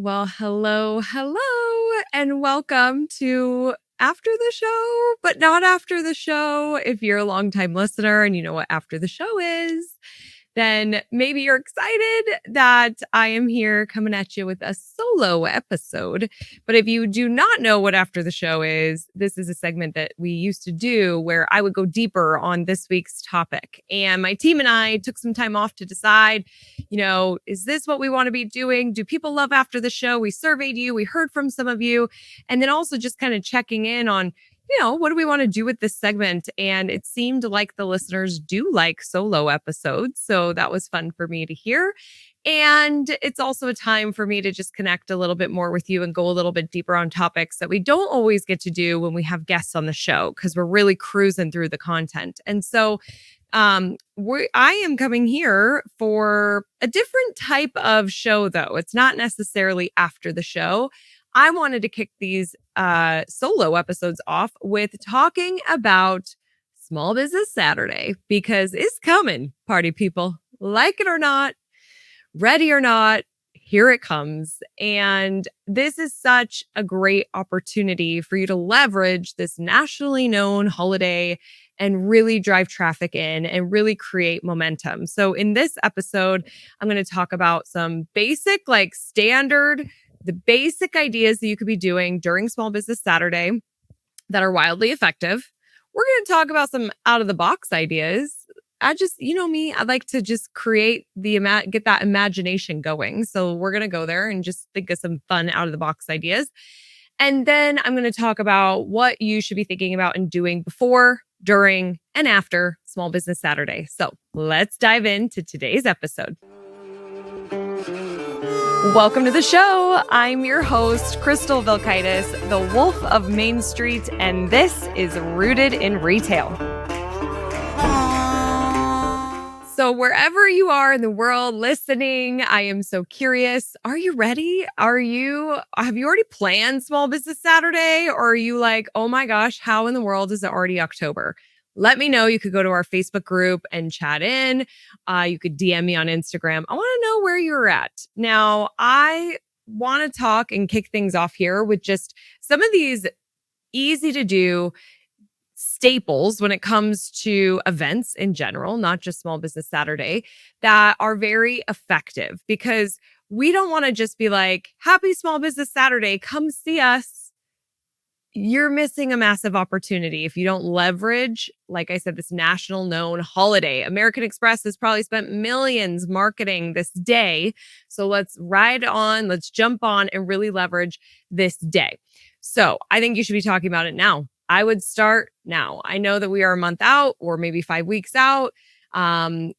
Well, hello, and welcome to After the Show, but not After the Show. If you're a longtime listener and you know what After the Show is, then maybe you're excited that I am here coming at you with a solo episode. But if you do not know what After the Show is, this is a segment that we used to do where I would go deeper on this week's topic. And my team and I took some time off to decide, is this what we want to be doing? Do people love After the Show? We surveyed you, we heard from some of you, and then also just kind of checking in on what do we want to do with this segment? And it seemed like the listeners do like solo episodes. So that was fun for me to hear. And it's also a time for me to just connect a little bit more with you and go a little bit deeper on topics that we don't always get to do when we have guests on the show, because we're really cruising through the content. And so I am coming here for a different type of show, though. It's not necessarily after the show. I wanted to kick these solo episodes off with talking about Small Business Saturday, because it's coming, party people. Like it or not, ready or not, here it comes. And this is such a great opportunity for you to leverage this nationally known holiday and really drive traffic in and really create momentum. So in this episode, I'm going to talk about some basic, the basic ideas that you could be doing during Small Business Saturday that are wildly effective. We're going to talk about some out of the box ideas. Me, I like to just create get that imagination going. So we're going to go there and just think of some fun out of the box ideas. And then I'm going to talk about what you should be thinking about and doing before, during, and after Small Business Saturday. So let's dive into today's episode. Welcome to the show. I'm your host, Crystal Vilkaitis, the Wolf of Main Street, and this is Rooted in Retail. So wherever you are in the world listening, I am so curious. Are you ready? Have you already planned Small Business Saturday? Or are you like, oh my gosh, how in the world is it already October? Let me know. You could go to our Facebook group and chat in. You could DM me on Instagram. I want to know where you're at. Now, I want to talk and kick things off here with just some of these easy to do staples when it comes to events in general, not just Small Business Saturday, that are very effective, because we don't want to just be like, happy Small Business Saturday, come see us. You're missing a massive opportunity if you don't leverage, like I said, this national known holiday. American Express has probably spent millions marketing this day. So let's ride on, let's jump on and really leverage this day. So I think you should be talking about it now. I would start now. I know that we are a month out or maybe 5 weeks out. And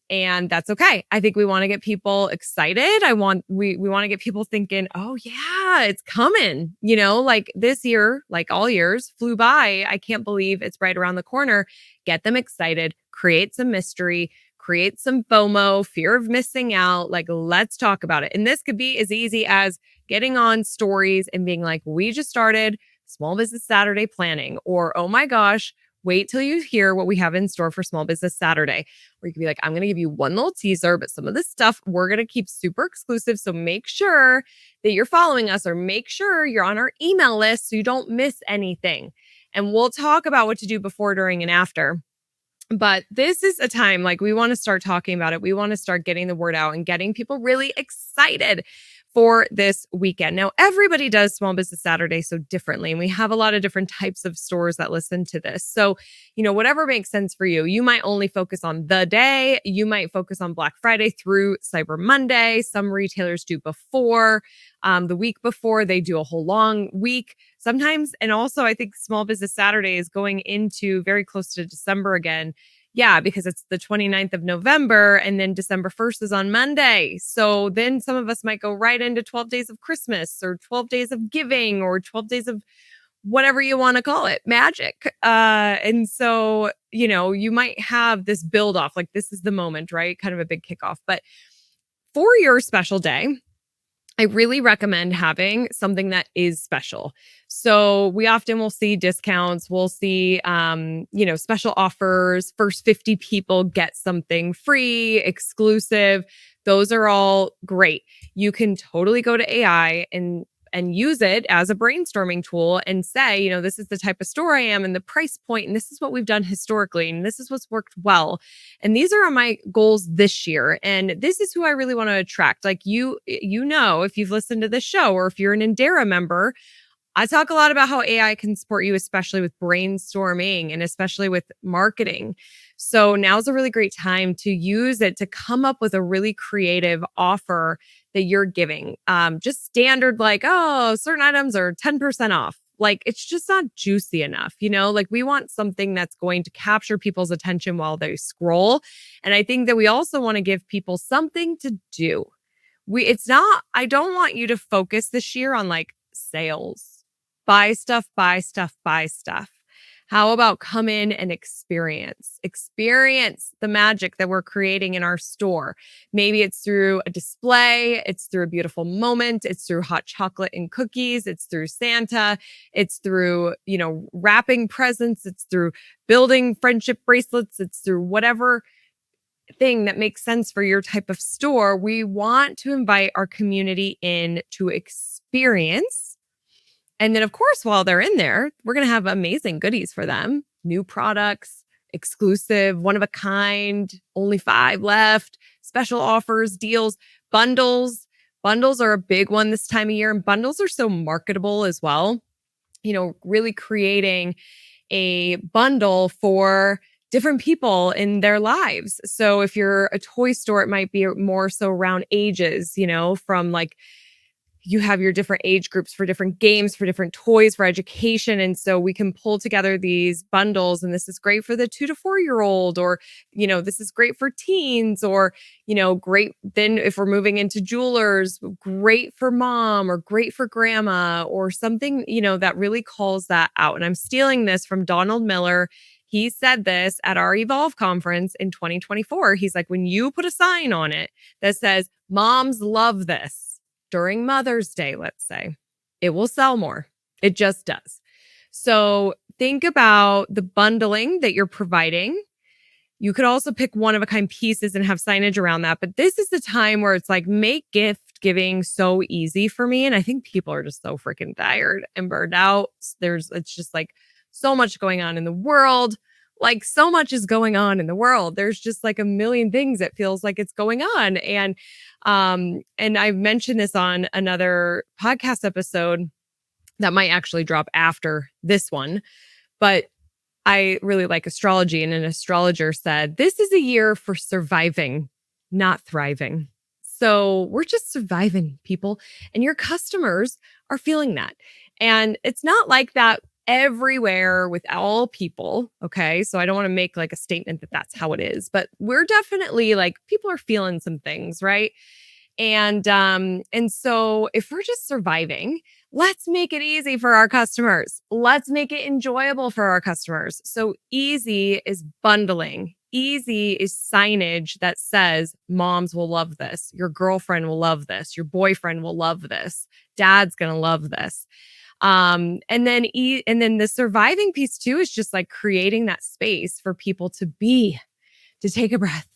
that's okay. I think we want to get people excited. We want to get people thinking, oh yeah, it's coming. Like this year, like all years, flew by. I can't believe it's right around the corner. Get them excited, create some mystery, create some FOMO, fear of missing out. Like, let's talk about it. And this could be as easy as getting on stories and being like, we just started Small Business Saturday planning, or, oh my gosh, wait till you hear what we have in store for Small Business Saturday. Or you could be like, I'm going to give you one little teaser, but some of this stuff we're going to keep super exclusive. So make sure that you're following us, or make sure you're on our email list so you don't miss anything. And we'll talk about what to do before, during, and after. But this is a time, like, we want to start talking about it. We want to start getting the word out and getting people really excited for this weekend. Now, everybody does Small Business Saturday so differently, and we have a lot of different types of stores that listen to this. So, whatever makes sense for you. You might only focus on the day. You might focus on Black Friday through Cyber Monday. Some retailers do before, the week before. They do a whole long week sometimes. And also, I think Small Business Saturday is going into very close to December again. Yeah, because it's the 29th of November, and then December 1st is on Monday. So then some of us might go right into 12 days of Christmas, or 12 days of giving, or 12 days of whatever you want to call it, magic. And so, you might have this build off, like this is the moment, right? Kind of a big kickoff. But for your special day, I really recommend having something that is special. So we often will see discounts, we'll see special offers, first 50 people get something free, exclusive. Those are all great. You can totally go to AI and use it as a brainstorming tool and say, this is the type of store I am and the price point, and this is what we've done historically, and this is what's worked well. And these are my goals this year. And this is who I really want to attract. Like if you've listened to this show or if you're an IndERA member, I talk a lot about how AI can support you, especially with brainstorming and especially with marketing. So now's a really great time to use it to come up with a really creative offer that you're giving. Just standard, like, oh, certain items are 10% off. Like, it's just not juicy enough, like we want something that's going to capture people's attention while they scroll. And I think that we also want to give people something to do. I don't want you to focus this year on like sales. Buy stuff, buy stuff, buy stuff. How about come in and experience the magic that we're creating in our store? Maybe it's through a display, it's through a beautiful moment, it's through hot chocolate and cookies, it's through Santa, it's through, wrapping presents, it's through building friendship bracelets, it's through whatever thing that makes sense for your type of store. We want to invite our community in to experience. And then, of course, while they're in there, we're going to have amazing goodies for them. New products, exclusive, one of a kind, only 5 left, special offers, deals, bundles. Bundles are a big one this time of year. And bundles are so marketable as well. Really creating a bundle for different people in their lives. So if you're a toy store, it might be more so around ages, from like, you have your different age groups for different games, for different toys, for education. And so we can pull together these bundles, and this is great for the 2 to 4-year-old, or, this is great for teens, or, great. Then if we're moving into jewelers, great for mom or great for grandma or something, that really calls that out. And I'm stealing this from Donald Miller. He said this at our Evolve conference in 2024. He's like, when you put a sign on it that says, moms love this, during Mother's Day, let's say, it will sell more. It just does. So think about the bundling that you're providing. You could also pick one-of-a-kind pieces and have signage around that. But this is the time where it's like, make gift giving so easy for me. And I think people are just so freaking tired and burned out. It's just like so much going on in the world. Like, so much is going on in the world. There's just like a million things that feels like it's going on. And I've mentioned this on another podcast episode that might actually drop after this one, but I really like astrology. And an astrologer said, this is a year for surviving, not thriving. So we're just surviving, people, and your customers are feeling that. And it's not like that everywhere with all people. Okay. So I don't want to make like a statement that that's how it is, but we're definitely like, people are feeling some things, right? And so if we're just surviving, let's make it easy for our customers. Let's make it enjoyable for our customers. So easy is bundling. Easy is signage that says moms will love this. Your girlfriend will love this. Your boyfriend will love this. Dad's going to love this. And then the surviving piece too is just like creating that space for people to take a breath,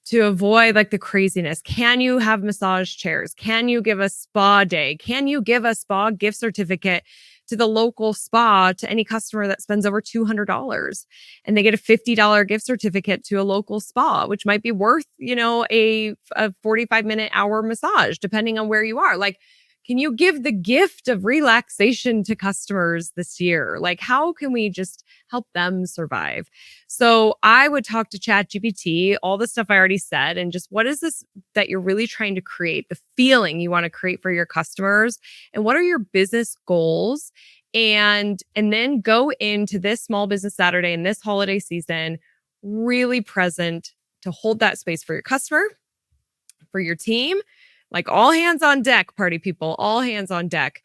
to avoid like the craziness. Can you have massage chairs? Can you give a spa day? Can you give a spa gift certificate to the local spa to any customer that spends over $200, and they get a $50 gift certificate to a local spa, which might be worth, a 45-minute hour massage, depending on where you are. Like, can you give the gift of relaxation to customers this year? Like, how can we just help them survive? So I would talk to ChatGPT, all the stuff I already said, and just what is this that you're really trying to create, the feeling you want to create for your customers, and what are your business goals? And then go into this Small Business Saturday and this holiday season really present to hold that space for your customer, for your team. Like, all hands on deck, party people, all hands on deck,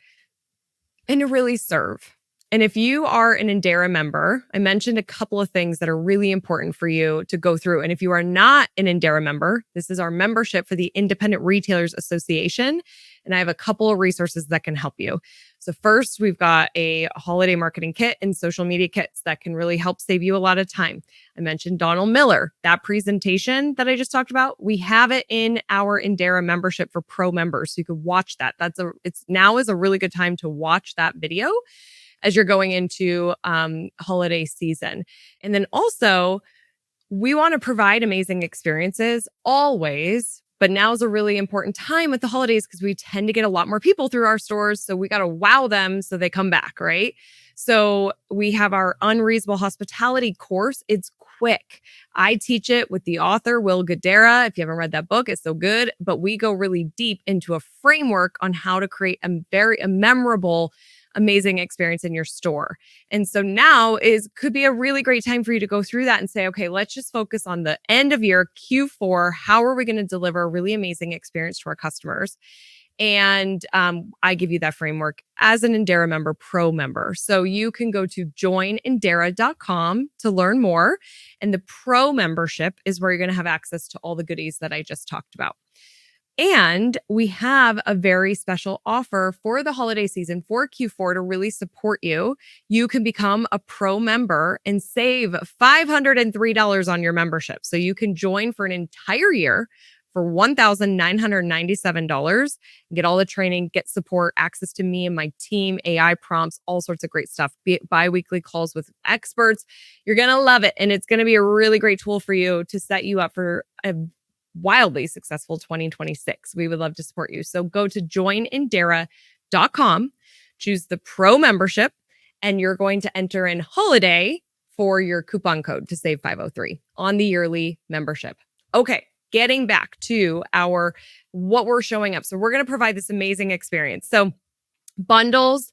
and to really serve. And if you are an IndERA member, I mentioned a couple of things that are really important for you to go through. And if you are not an IndERA member, this is our membership for the Independent Retailers Association. And I have a couple of resources that can help you. So, first, we've got a holiday marketing kit and social media kits that can really help save you a lot of time. I mentioned Donald Miller, that presentation that I just talked about. We have it in our IndERA membership for pro members. So you can watch that. It's now is a really good time to watch that video as you're going into holiday season. And then also, we want to provide amazing experiences always, but now is a really important time with the holidays because we tend to get a lot more people through our stores. So we got to wow them so they come back, right? So we have our Unreasonable Hospitality course. It's quick. I teach it with the author, Will Guidara. If you haven't read that book, it's so good. But we go really deep into a framework on how to create a memorable, amazing experience in your store. And so now could be a really great time for you to go through that and say, okay, let's just focus on the end of year Q4. How are we going to deliver a really amazing experience to our customers? And I give you that framework as an IndERA member, pro member. So you can go to joinindera.com to learn more. And the pro membership is where you're going to have access to all the goodies that I just talked about. And we have a very special offer for the holiday season for Q4 to really support you. You can become a pro member and save $503 on your membership. So you can join for an entire year for $1,997, get all the training, get support, access to me and my team, AI prompts, all sorts of great stuff, bi-weekly calls with experts. You're going to love it. And it's going to be a really great tool for you to set you up for a wildly successful 2026. We would love to support you. So go to joinindera.com, choose the pro membership, and you're going to enter in holiday for your coupon code to save 503 on the yearly membership. Okay, getting back to what we're showing up. So we're going to provide this amazing experience. So bundles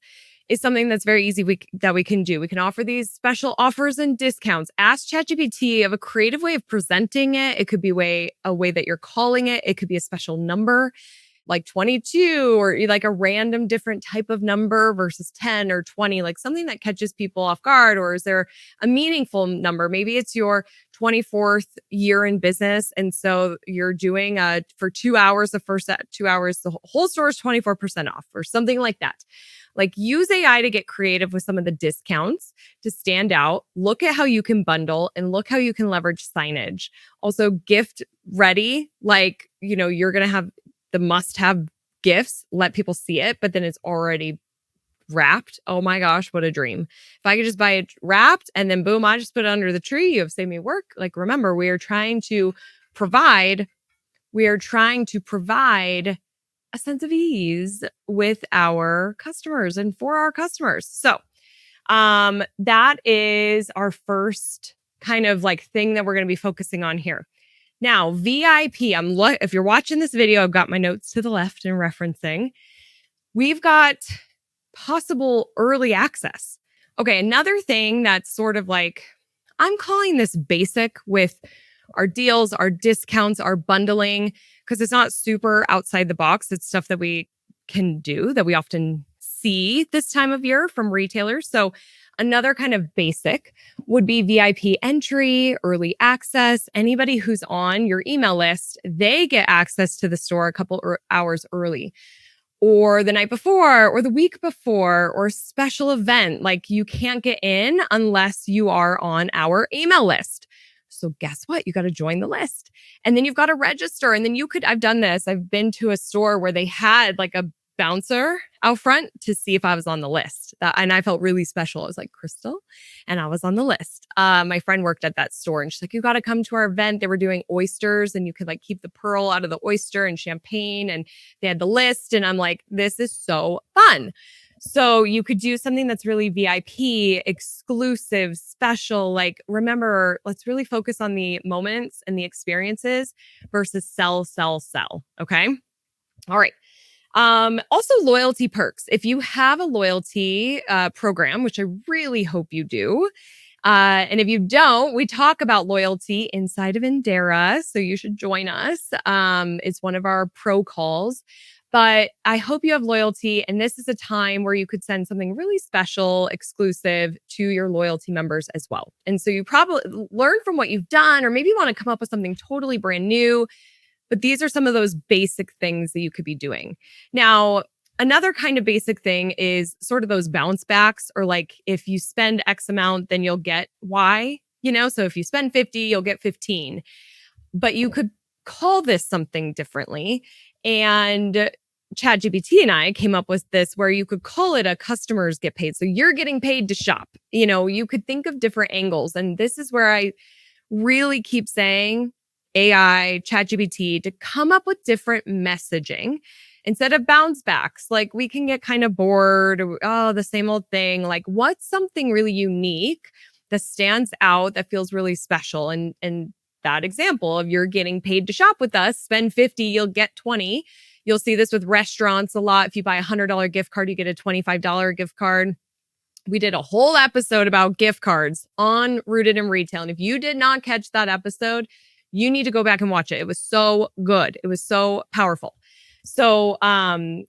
is something that's very easy that we can do. We can offer these special offers and discounts. Ask ChatGPT of a creative way of presenting it. It could be a way that you're calling it. It could be a special number like 22 or like a random different type of number versus 10 or 20, like something that catches people off guard. Or is there a meaningful number? Maybe it's your 24th year in business. And so you're doing for 2 hours, the first 2 hours, the whole store is 24% off or something like that. Like use AI to get creative with some of the discounts to stand out. Look at how you can bundle and look how you can leverage signage. Also gift ready, like, you're going to have the must-have gifts, let people see it, but then it's already wrapped. Oh my gosh, what a dream. If I could just buy it wrapped and then boom, I just put it under the tree, you have saved me work. Like remember, we are trying to provide a sense of ease with our customers and for our customers. So that is our first kind of like thing that we're going to be focusing on here. Now, VIP, if you're watching this video, I've got my notes to the left and referencing. We've got possible early access. Okay, another thing that's sort of like, I'm calling this basic with our deals, our discounts, our bundling, because it's not super outside the box. It's stuff that we can do that we often see this time of year from retailers. So another kind of basic would be VIP entry, early access. Anybody who's on your email list, they get access to the store a couple hours early, or the night before, or the week before, or a special event. Like you can't get in unless you are on our email list. So guess what? You got to join the list. And then you've got to register. And then I've done this. I've been to a store where they had like a bouncer out front to see if I was on the list. And I felt really special. I was like, Crystal, and I was on the list. My friend worked at that store and she's like, you got to come to our event. They were doing oysters and you could like keep the pearl out of the oyster and champagne. And they had the list. And I'm like, this is so fun. So you could do something that's really VIP, exclusive, special. Like, remember, let's really focus on the moments and the experiences versus sell. Okay. All right. Also loyalty perks. If you have a loyalty program, which I really hope you do, and if you don't, we talk about loyalty inside of IndERA, so you should join us. It's one of our pro calls. But I hope you have loyalty, and this is a time where you could send something really special, exclusive to your loyalty members as well. And so you probably learn from what you've done, or maybe you want to come up with something totally brand new. But these are some of those basic things that you could be doing. Now, another kind of basic thing is sort of those bounce backs, or like if you spend X amount, then you'll get Y, so if you spend 50, you'll get 15. But you could call this something differently. And ChatGPT and I came up with this where you could call it a customers get paid. So you're getting paid to shop. You could think of different angles. And this is where I really keep saying AI, ChatGPT to come up with different messaging instead of bounce backs. Like we can get kind of bored, or, oh, the same old thing. Like what's something really unique that stands out, that feels really special? And that example of you're getting paid to shop with us, spend 50, you'll get 20. You'll see this with restaurants a lot. If you buy a $100 gift card, you get a $25 gift card. We did a whole episode about gift cards on Rooted in Retail. And if you did not catch that episode, you need to go back and watch it. It was so good. It was so powerful. So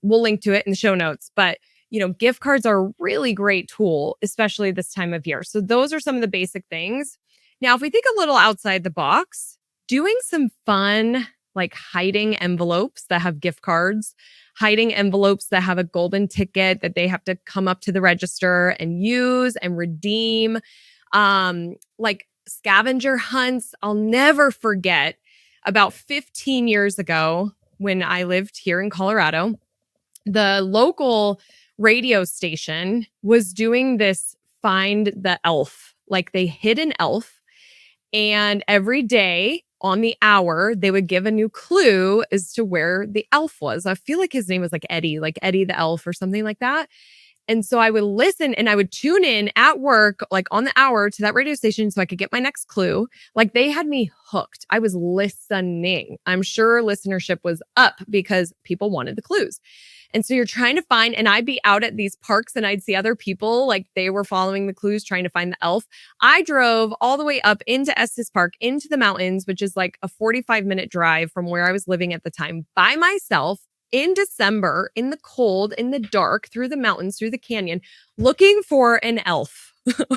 we'll link to it in the show notes. But gift cards are a really great tool, especially this time of year. So those are some of the basic things. Now, if we think a little outside the box, doing some fun, like hiding envelopes that have gift cards, hiding envelopes that have a golden ticket that they have to come up to the register and use and redeem, like scavenger hunts. I'll never forget about 15 years ago when I lived here in Colorado, the local radio station was doing this find the elf. Like they hid an elf, and every day on the hour, they would give a new clue as to where the elf was. I feel like his name was like Eddie the elf or something like that. And so I would listen and I would tune in at work, like on the hour, to that radio station so I could get my next clue. Like they had me hooked. I was listening. I'm sure listenership was up because people wanted the clues. And so you're trying to find, and I'd be out at these parks and I'd see other people, like they were following the clues, trying to find the elf. I drove all the way up into Estes Park, into the mountains, which is like a 45-minute drive from where I was living at the time, by myself in December, in the cold, in the dark, through the mountains, through the canyon, looking for an elf.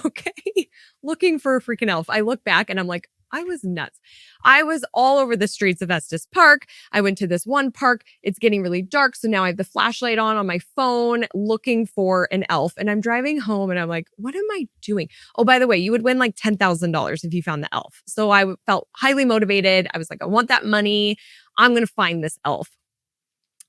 Okay. Looking for a freaking elf. I look back and I'm like, I was nuts. I was all over the streets of Estes Park. I went to this one park. It's getting really dark. So now I have the flashlight on my phone looking for an elf. And I'm driving home and I'm like, what am I doing? Oh, by the way, you would win like $10,000 if you found the elf. So I felt highly motivated. I was like, I want that money. I'm going to find this elf.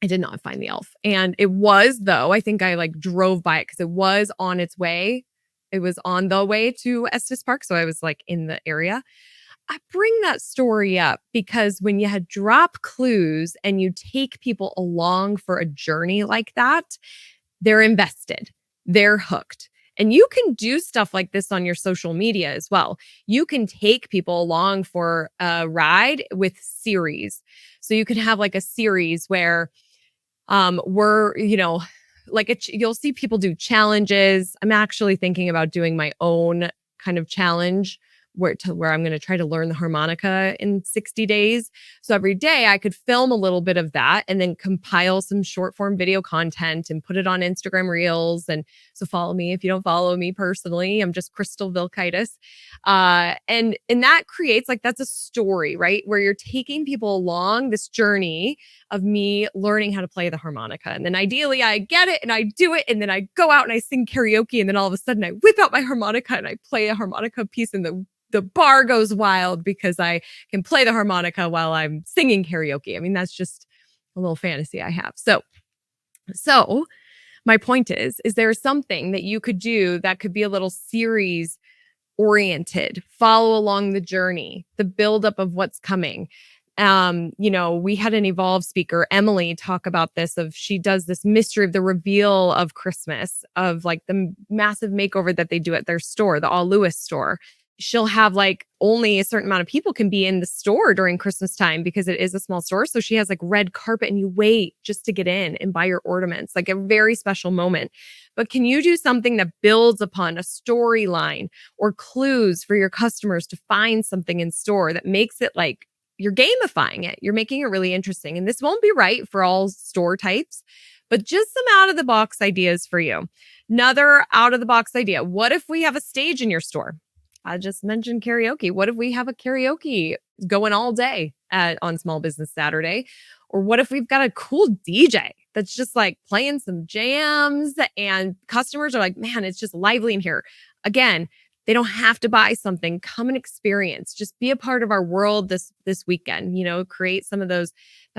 I did not find the elf. And it was, though, I think I like drove by it because it was on its way. It was on the way to Estes Park. So I was like in the area. I bring that story up because when you had drop clues and you take people along for a journey like that, they're invested, they're hooked. And you can do stuff like this on your social media as well. You can take people along for a ride with series. So you can have like a series where you'll see people do challenges. I'm actually thinking about doing my own kind of challenge where I'm going to try to learn the harmonica in 60 days. So every day I could film a little bit of that and then compile some short form video content and put it on Instagram Reels. And so follow me if you don't follow me personally. I'm just Crystal Vilkitis. And that creates that's a story, right? Where you're taking people along this journey of me learning how to play the harmonica. And then ideally I get it and I do it. And then I go out and I sing karaoke. And then all of a sudden I whip out my harmonica and I play a harmonica piece, and the bar goes wild because I can play the harmonica while I'm singing karaoke. I mean, that's just a little fantasy I have. So my point is there something that you could do that could be a little series oriented, follow along the journey, the buildup of what's coming. We had an Evolve speaker, Emily, talk about this. She does this mystery of the reveal of Christmas, of like the massive makeover that they do at their store, the All Lewis store. She'll have only a certain amount of people can be in the store during Christmas time because it is a small store. So she has red carpet and you wait just to get in and buy your ornaments, like a very special moment. But can you do something that builds upon a storyline or clues for your customers to find something in store that makes it you're gamifying it? You're making it really interesting. And this won't be right for all store types, but just some out of the box ideas for you. Another out of the box idea. What if we have a stage in your store? I just mentioned karaoke. What if we have a karaoke going all day on Small Business Saturday? Or what if we've got a cool DJ that's just like playing some jams and customers are like, man, it's just lively in here. Again, they don't have to buy something. Come and experience. Just be a part of our world this weekend. Create some of that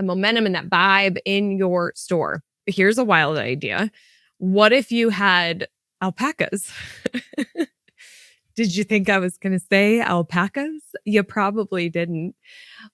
momentum and that vibe in your store. Here's a wild idea. What if you had alpacas? Did you think I was going to say alpacas? You probably didn't.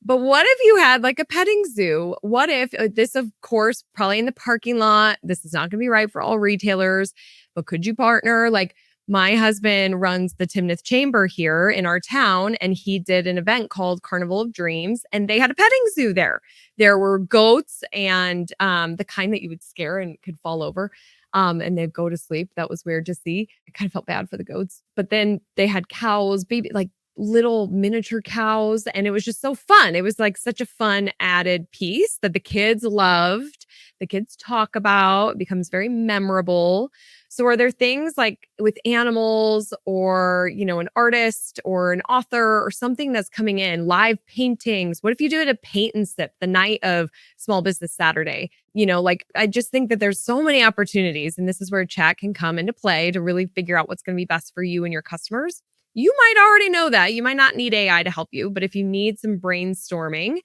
But what if you had like a petting zoo? What if this, of course, probably in the parking lot? This is not going to be right for all retailers, but could you partner? Like my husband runs the Timnath Chamber here in our town, and he did an event called Carnival of Dreams, and they had a petting zoo there. There were goats and the kind that you would scare and could fall over. And they'd go to sleep. That was weird to see. I kind of felt bad for the goats. But then they had cows, baby, like little miniature cows. And it was just so fun. It was like such a fun added piece that the kids loved. The kids talk about, it becomes very memorable. So are there things like with animals or, an artist or an author or something that's coming in, live paintings? What if you do it a paint and sip the night of Small Business Saturday? I just think that there's so many opportunities, and this is where chat can come into play to really figure out what's going to be best for you and your customers. You might already know that. You might not need AI to help you, but if you need some brainstorming,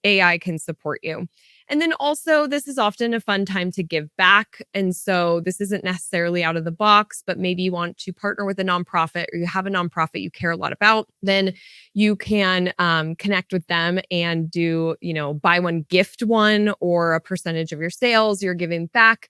AI can support you. And then also, this is often a fun time to give back. And so this isn't necessarily out of the box, but maybe you want to partner with a nonprofit or you have a nonprofit you care a lot about, then you can connect with them and do, buy one, gift one, or a percentage of your sales you're giving back.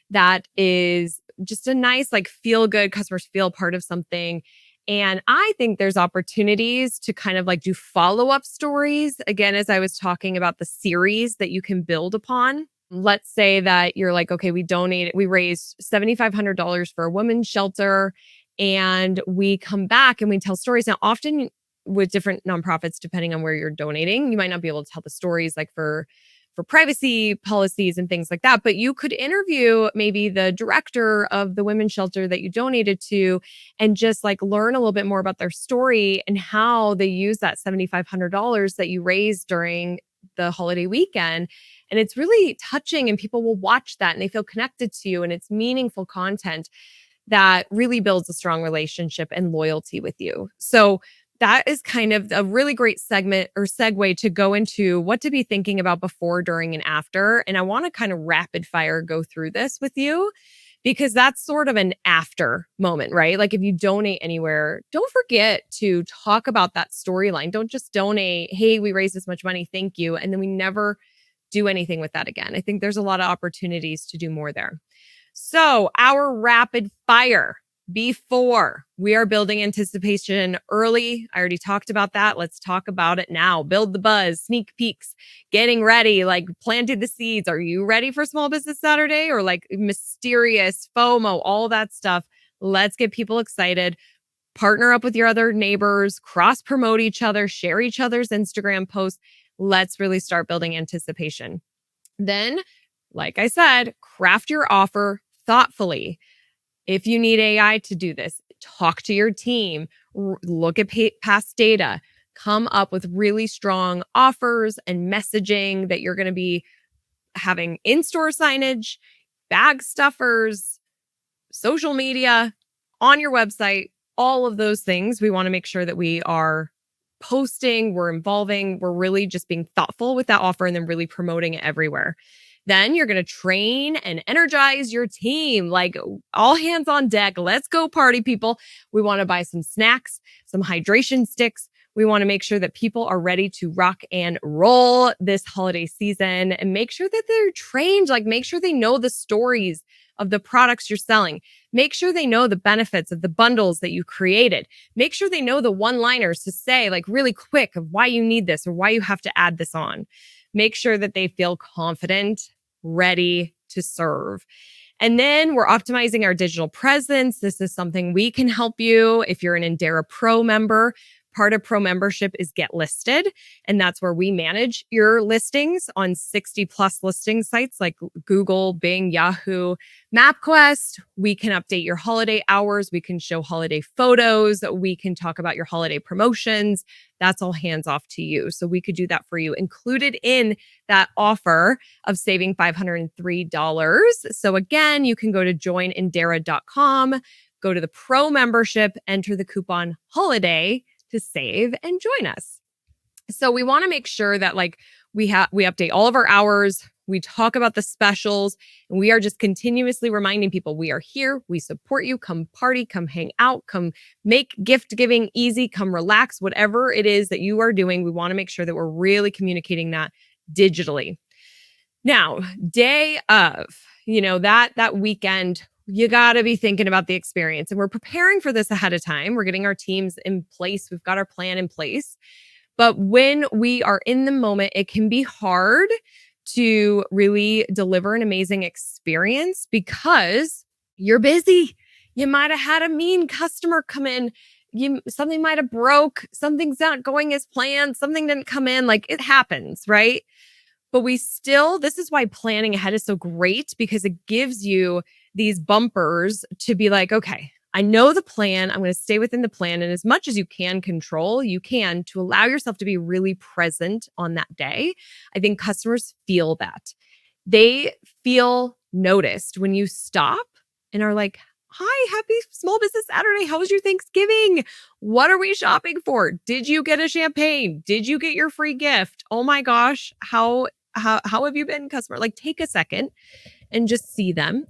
That is just a nice, feel good, customers feel part of something. And I think there's opportunities to kind of do follow-up stories. Again, as I was talking about the series that you can build upon. Let's say that you're like, okay, we raised $7,500 for a women's shelter, and we come back and we tell stories. Now, often with different nonprofits, depending on where you're donating, you might not be able to tell the stories for privacy policies and things like that. But you could interview maybe the director of the women's shelter that you donated to and just learn a little bit more about their story and how they use that $7,500 that you raised during the holiday weekend. And it's really touching, and people will watch that and they feel connected to you, and it's meaningful content that really builds a strong relationship and loyalty with you. So that is kind of a really great segment or segue to go into what to be thinking about before, during, and after. And I want to kind of rapid fire go through this with you because that's sort of an after moment, right? Like if you donate anywhere, don't forget to talk about that storyline. Don't just donate, hey, we raised this much money, thank you. And then we never do anything with that again. I think there's a lot of opportunities to do more there. So our rapid fire. Before, we are building anticipation early. I already talked about that. Let's talk about it now. Build the buzz, sneak peeks, getting ready, planted the seeds. Are you ready for Small Business Saturday or mysterious FOMO, all that stuff? Let's get people excited. Partner up with your other neighbors, cross promote each other, share each other's Instagram posts. Let's really start building anticipation. Then, like I said, craft your offer thoughtfully. If you need AI to do this, talk to your team, look at past data, come up with really strong offers and messaging that you're going to be having in-store signage, bag stuffers, social media, on your website, all of those things. We want to make sure that we are posting, we're involving, we're really just being thoughtful with that offer and then really promoting it everywhere. Then you're going to train and energize your team, all hands on deck. Let's go party, people. We want to buy some snacks, some hydration sticks. We want to make sure that people are ready to rock and roll this holiday season and make sure that they're trained. Make sure they know the stories of the products you're selling. Make sure they know the benefits of the bundles that you created. Make sure they know the one-liners to say really quick of why you need this or why you have to add this on. Make sure that they feel confident, ready to serve. And then we're optimizing our digital presence. This is something we can help you. If you're an IndERA Pro member, part of Pro membership is Get Listed. And that's where we manage your listings on 60 plus listing sites like Google, Bing, Yahoo, MapQuest. We can update your holiday hours. We can show holiday photos. We can talk about your holiday promotions. That's all hands off to you. So we could do that for you. Included in that offer of saving $503. So again, you can go to joinindera.com, go to the Pro membership, enter the coupon holiday to save and join us. So we want to make sure that we update all of our hours. We talk about the specials, and we are just continuously reminding people we are here. We support you. Come party, come hang out, come make gift giving easy, come relax, whatever it is that you are doing. We want to make sure that we're really communicating that digitally. Now, day of, that weekend, you got to be thinking about the experience, and we're preparing for this ahead of time. We're getting our teams in place. We've got our plan in place. But when we are in the moment, it can be hard to really deliver an amazing experience because you're busy. You might have had a mean customer come in. Something might have broke. Something's not going as planned. Something didn't come in. It happens, right? But this is why planning ahead is so great, because it gives you these bumpers to be like, okay, I know the plan. I'm going to stay within the plan. And as much as you can control, you can, to allow yourself to be really present on that day. I think customers feel that. They feel noticed when you stop and are like, hi, happy Small Business Saturday. How was your Thanksgiving? What are we shopping for? Did you get a champagne? Did you get your free gift? Oh my gosh, how have you been, customer? Take a second and just see them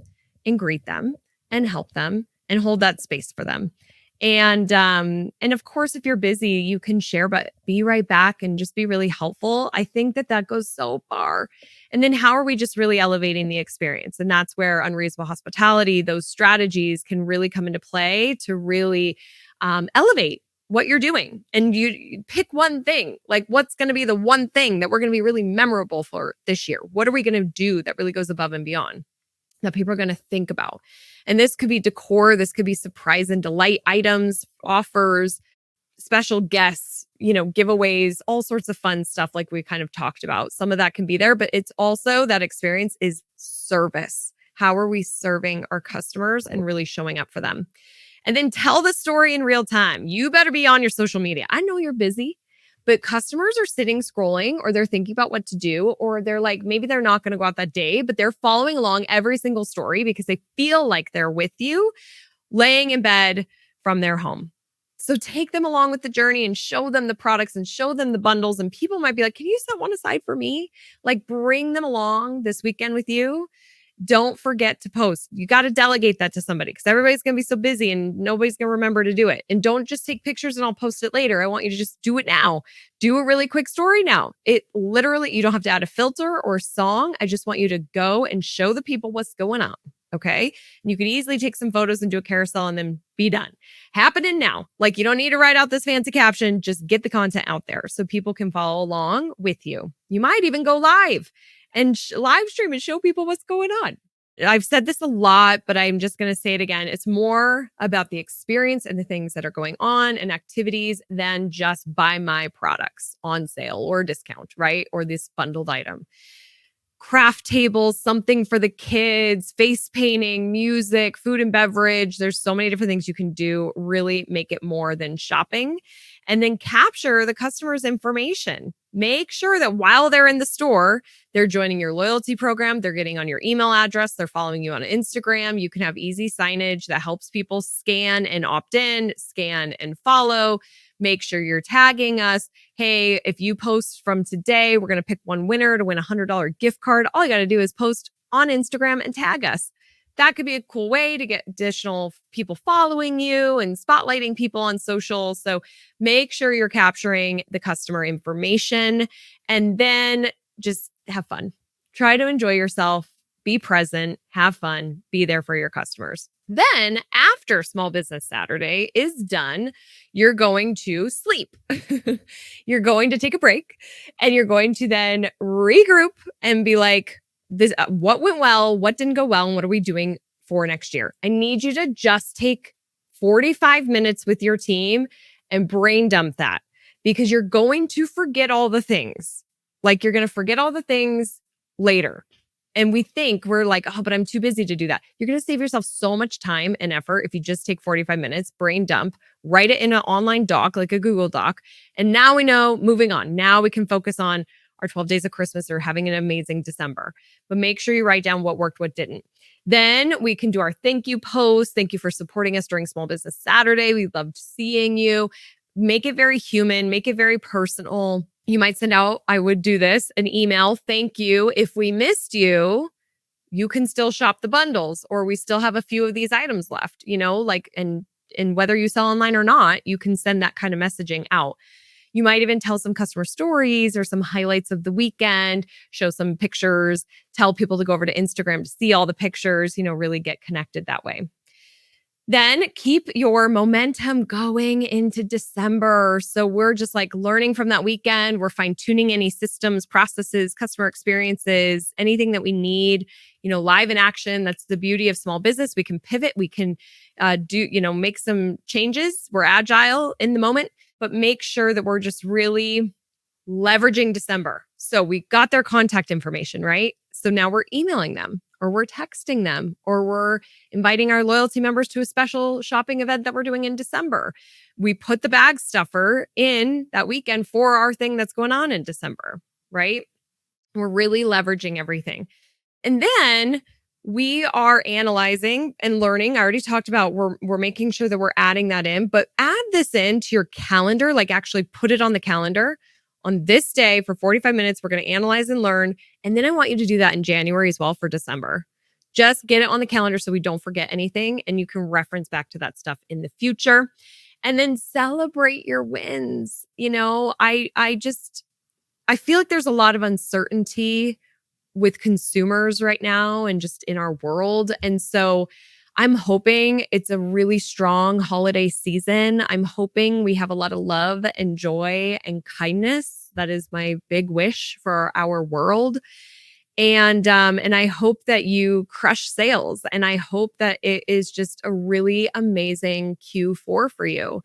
and greet them and help them and hold that space for them. And of course, if you're busy, you can share, but be right back and just be really helpful. I think that goes so far. And then how are we just really elevating the experience? And that's where unreasonable hospitality, those strategies can really come into play to really elevate what you're doing. And you pick one thing, what's going to be the one thing that we're going to be really memorable for this year? What are we going to do that really goes above and beyond that people are going to think about? And this could be decor. This could be surprise and delight items, offers, special guests, giveaways, all sorts of fun stuff like we kind of talked about. Some of that can be there, but it's also that experience is service. How are we serving our customers and really showing up for them? And then tell the story in real time. You better be on your social media. I know you're busy, but customers are sitting scrolling, or they're thinking about what to do, or they're maybe they're not going to go out that day, but they're following along every single story because they feel like they're with you, laying in bed from their home. So take them along with the journey and show them the products and show them the bundles. And people might be like, can you set one aside for me? Bring them along this weekend with you. Don't forget to post. You got to delegate that to somebody, because everybody's going to be so busy and nobody's going to remember to do it. And don't just take pictures and I'll post it later. I want you to just do it now. Do a really quick story now. It literally, you don't have to add a filter or song. I just want you to go and show the people what's going on. Okay. And you can easily take some photos and do a carousel and then be done. Happening now. You don't need to write out this fancy caption. Just get the content out there so people can follow along with you. You might even go live and live stream and show people what's going on. I've said this a lot, but I'm just going to say it again. It's more about the experience and the things that are going on and activities than just buy my products on sale or discount, right? Or this bundled item. Craft tables, something for the kids, face painting, music, food and beverage. There's so many different things you can do. Really make it more than shopping. And then capture the customer's information. Make sure that while they're in the store, they're joining your loyalty program. They're getting on your email address. They're following you on Instagram. You can have easy signage that helps people scan and opt in, scan and follow. Make sure you're tagging us. Hey, if you post from today, we're going to pick one winner to win a $100 gift card. All you got to do is post on Instagram and tag us. That could be a cool way to get additional people following you and spotlighting people on social. So make sure you're capturing the customer information and then just have fun. Try to enjoy yourself, be present, have fun, be there for your customers. Then after Small Business Saturday is done, you're going to sleep. You're going to take a break and you're going to then regroup and be like, this, what went well, what didn't go well, and what are we doing for next year? I need you to just take 45 minutes with your team and brain dump that, because you're going to forget all the things. Like, you're going to forget all the things later. And we're like, oh, but I'm too busy to do that. You're going to save yourself so much time and effort if you just take 45 minutes, brain dump, write it in an online doc, like a Google Doc. And now we know, moving on. Now we can focus on our 12 days of Christmas or having an amazing December. But make sure you write down what worked, what didn't. Then we can do our thank you post. Thank you for supporting us during Small Business Saturday. We loved seeing you. Make it very human, make it very personal. You might send out, I would do this, an email. Thank you. If we missed you, you can still shop the bundles, or we still have a few of these items left, and whether you sell online or not, you can send that kind of messaging out. You might even tell some customer stories or some highlights of the weekend, show some pictures, tell people to go over to Instagram to see all the pictures, really get connected that way. Then keep your momentum going into December. So we're just like learning from that weekend. We're fine tuning any systems, processes, customer experiences, anything that we need, live in action. That's the beauty of small business. We can pivot. We can make some changes. We're agile in the moment, but make sure that we're just really leveraging December. So we got their contact information, right? So now we're emailing them, or we're texting them, or we're inviting our loyalty members to a special shopping event that we're doing in December. We put the bag stuffer in that weekend for our thing that's going on in December, right? We're really leveraging everything. And then we are analyzing and learning. I already talked about we're making sure that we're adding that in, but add this into your calendar, like actually put it on the calendar. On this day for 45 minutes, we're going to analyze and learn. And then I want you to do that in January as well for December. Just get it on the calendar so we don't forget anything, and you can reference back to that stuff in the future. And then celebrate your wins. I feel like there's a lot of uncertainty with consumers right now and just in our world. And so I'm hoping it's a really strong holiday season. I'm hoping we have a lot of love and joy and kindness. That is my big wish for our world. And I hope that you crush sales. And I hope that it is just a really amazing Q4 for you.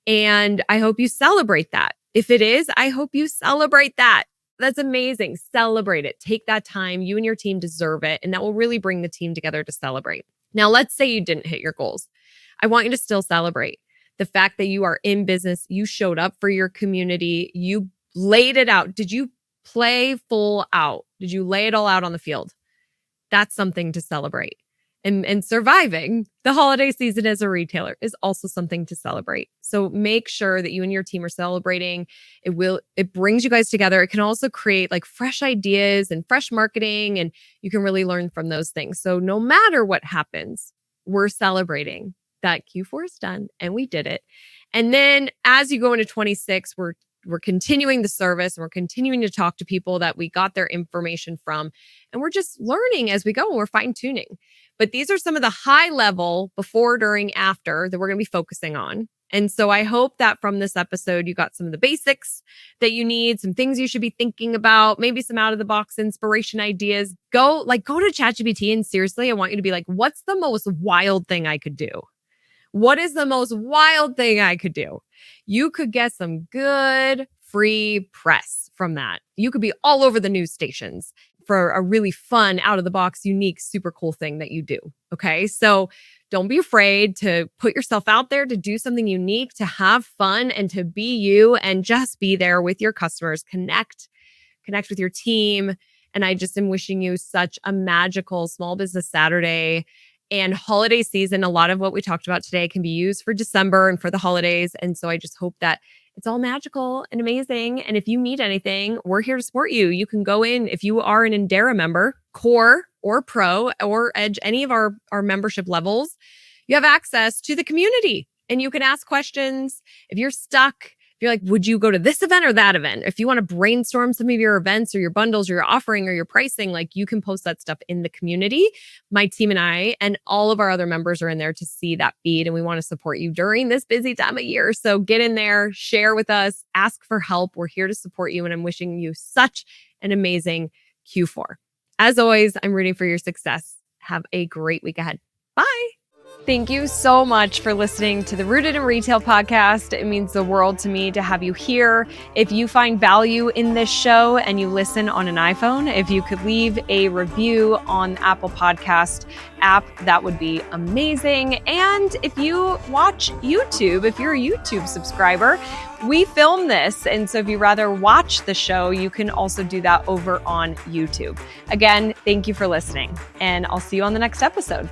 And I hope you celebrate that. If it is, I hope you celebrate that. That's amazing. Celebrate it. Take that time. You and your team deserve it. And that will really bring the team together to celebrate. Now, let's say you didn't hit your goals. I want you to still celebrate the fact that you are in business. You showed up for your community. You laid it out. Did you play full out? Did you lay it all out on the field? That's something to celebrate. And surviving the holiday season as a retailer is also something to celebrate. So make sure that you and your team are celebrating. It brings you guys together. It can also create like fresh ideas and fresh marketing, and you can really learn from those things. So no matter what happens, we're celebrating that Q4 is done and we did it. And then as you go into 26, we're continuing the service, and we're continuing to talk to people that we got their information from. And we're just learning as we go, and we're fine tuning. But these are some of the high level before, during, after that we're going to be focusing on. And so I hope that from this episode, you got some of the basics that you need, some things you should be thinking about, maybe some out of the box inspiration ideas. Go to ChatGPT, and seriously, I want you to be like, what's the most wild thing I could do? What is the most wild thing I could do? You could get some good free press from that. You could be all over the news stations for a really fun, out of the box, unique, super cool thing that you do. Okay. So don't be afraid to put yourself out there, to do something unique, to have fun, and to be you, and just be there with your customers. Connect with your team. And I just am wishing you such a magical Small Business Saturday and holiday season. A lot of what we talked about today can be used for December and for the holidays. And so I just hope that it's all magical and amazing. And if you need anything, we're here to support you. You can go in, if you are an IndERA member, Core or Pro or Edge, any of our membership levels, you have access to the community and you can ask questions. If you're stuck, if you're like, would you go to this event or that event? If you want to brainstorm some of your events or your bundles or your offering or your pricing, like, you can post that stuff in the community. My team and I and all of our other members are in there to see that feed. And we want to support you during this busy time of year. So get in there, share with us, ask for help. We're here to support you. And I'm wishing you such an amazing Q4. As always, I'm rooting for your success. Have a great week ahead. Bye. Thank you so much for listening to the Rooted in Retail podcast. It means the world to me to have you here. If you find value in this show and you listen on an iPhone, if you could leave a review on the Apple Podcast app, that would be amazing. And if you watch YouTube, if you're a YouTube subscriber, we film this. And so if you rather watch the show, you can also do that over on YouTube. Again, thank you for listening, and I'll see you on the next episode.